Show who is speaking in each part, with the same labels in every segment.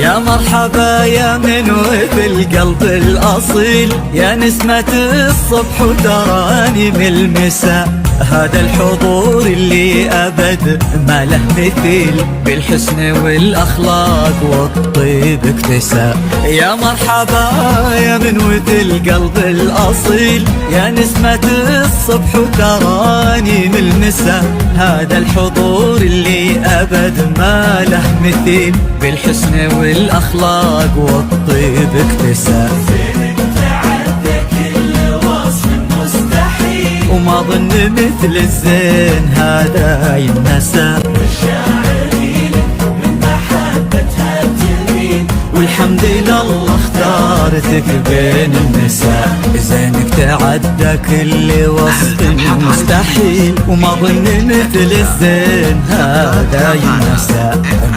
Speaker 1: يا مرحبا يا من وفي القلب الأصيل، يا نسمة الصبح وتراني من المساء. هذا الحضور اللي أبد ما له مثيل، بالحسن والأخلاق والطيب اكتسى. يا مرحبا يا من وفي القلب الأصيل، يا نسمة الصبح وتراني من المساء. هذا الحضور اللي أبد ما له مثيل، بالحسن والأخلاق والطيب اكتسى. وما ظن مثل الزين هذا ينسى،
Speaker 2: مشاعري من محبتها تمين،
Speaker 1: والحمد لله اختارتك بين النساء. زينك تعدى كل وصف مستحيل، وما ظن مثل الزين هذا ينسى.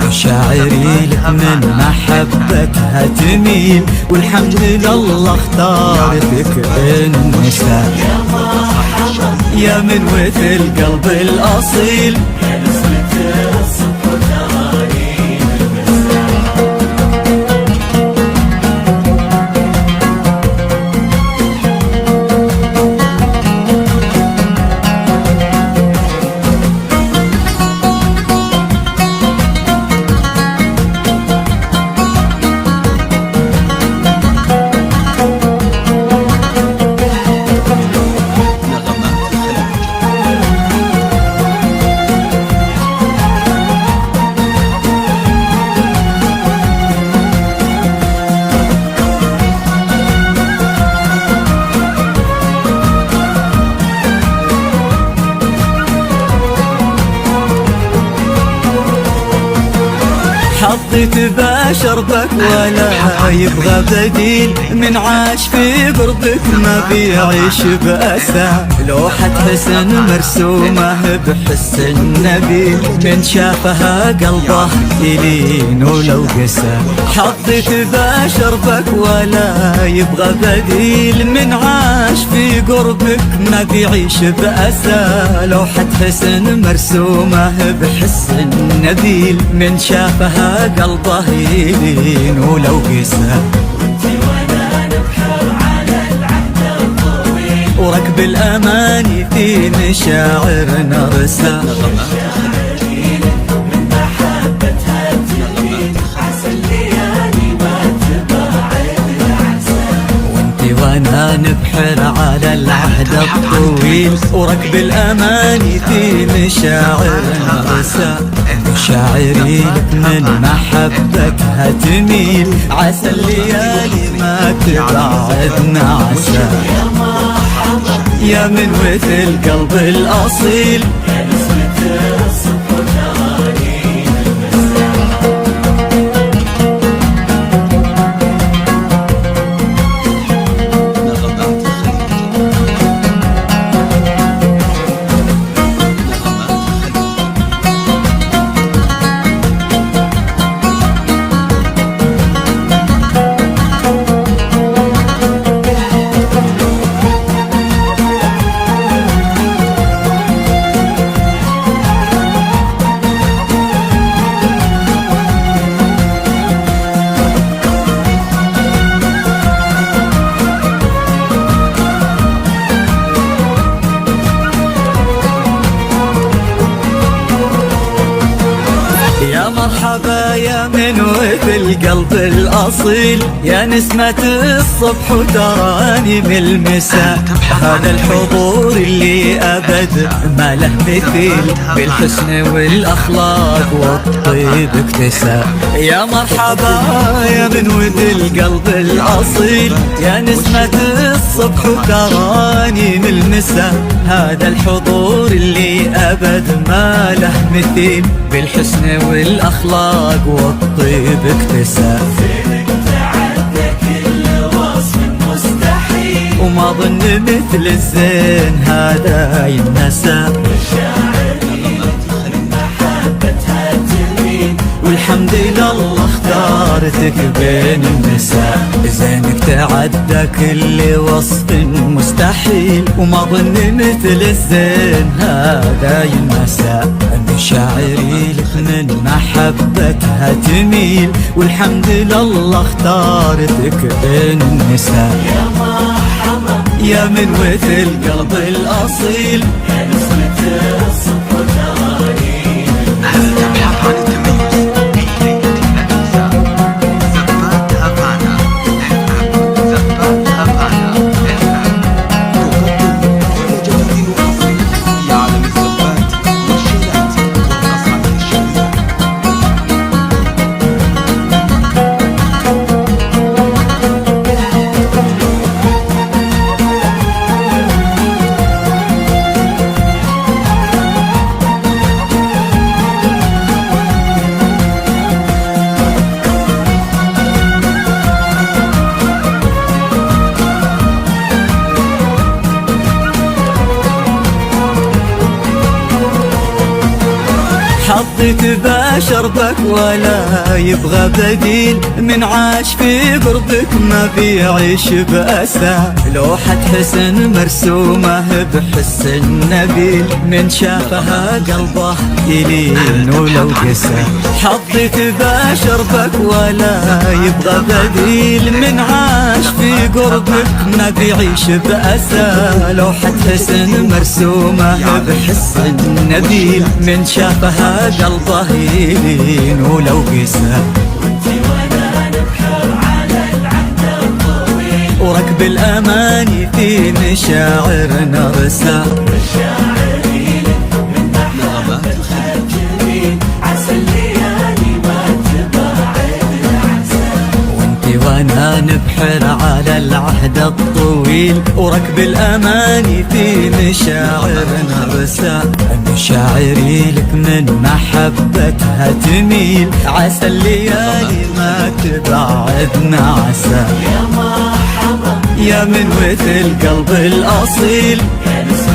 Speaker 1: مشاعري لك من محبتها تميل، والحمد لله اختارتك بين النساء. يا من وفي القلب الأصيل،
Speaker 2: يا نسمة الصبح وتراني
Speaker 1: حطيت بشربك ولا يبغى بديل، من عاش في قربك ما بيعيش بأسى. لوحة حسن مرسومة بحس النبيل، من شافها قلبه يلين ولو قسى. حطيت بشربك ولا يبغى بديل، من عاش في قربك ما بيعيش بأسى. لوحة حسن مرسومة بحس النبيل، من شافها قلبه يلين ولو قسى.
Speaker 2: وانتي وانا نبحر على العهد الطويل،
Speaker 1: وركب الأماني في مشاعرنا رسى.
Speaker 2: مشاعري من محبتها تمين، عسى الليالي ما تبعد العسى.
Speaker 1: وانتي وانا نبحر على العهد الطويل، وركب الأماني في مشاعرنا رسى. مشاعري لك من محبتها تميل، عسى الليالي ما تبعدنا عسى. يا من وفي القلب الأصيل،
Speaker 2: يا نسمة الصبح وتراني
Speaker 1: مرحبا يا من وفي القلب الأصيل، يا نسمة الصبح وتراني من المساء. هذا الحضور اللي أبد ما له مثيل، بالحسن والأخلاق والطيب اكتسى. يا مرحبا يا من وفي القلب الأصيل، يا نسمة الصبح وتراني من المساء. هذا الحضور اللي أبد ما له مثيل، بالحسن والأخلاق والطيب اكتسى.
Speaker 2: زينك تعدى كل وصف مستحيل،
Speaker 1: وما ظن مثل الزين هذا ينسى.
Speaker 2: مشاعري من محبتها تمين،
Speaker 1: والحمد لله اختارتك بين النساء. زينك تعدى كل وصف مستحيل، وما ظن مثل الزين هذا ينسى. مشاعري لك من محبتها تميل، والحمد لله اختارتك بين النساء.
Speaker 2: يا مرحبا
Speaker 1: يا من وث القلب الأصيل،
Speaker 2: يا نسمة الصدق والتغاني.
Speaker 3: هل تبحث عن التميز في ليلة النساء؟ زفات هافانا زفات هافانا تقدم كل جديد وأصيل في عالم الزفات والشيلات والقصائد الشعرية.
Speaker 1: حظك بشر بك ولا يبغى بديل، من عاش في قربك ما بيعيش بأسى. لوحة حسن مرسومة بحس النبيل، من شافها قلبه يلين ولو قسى. حظك بشر بك ولا يبغى بديل، من عاش في قربك ما بيعيش بأسى. لوحة حسن مرسومة بحس النبيل، من شافها قلبه يلين ولو قسى.
Speaker 2: وانتي وانا نبحر على العهد الطويل،
Speaker 1: وركب الأماني في مشاعرنا رسى.
Speaker 2: مشاعري لك من محبتها الجميل، عسى الليالي ما تبعد العسى.
Speaker 1: وانتي وانا نبحر على العهد الطويل، وركب الأماني في مشاعرنا رسى. مشاعري لك من محبتها تميل، عسى الليالي ما تبعدنا عسى.
Speaker 2: يا مرحبا
Speaker 1: يا من وث القلب الأصيل،
Speaker 2: يا نسمة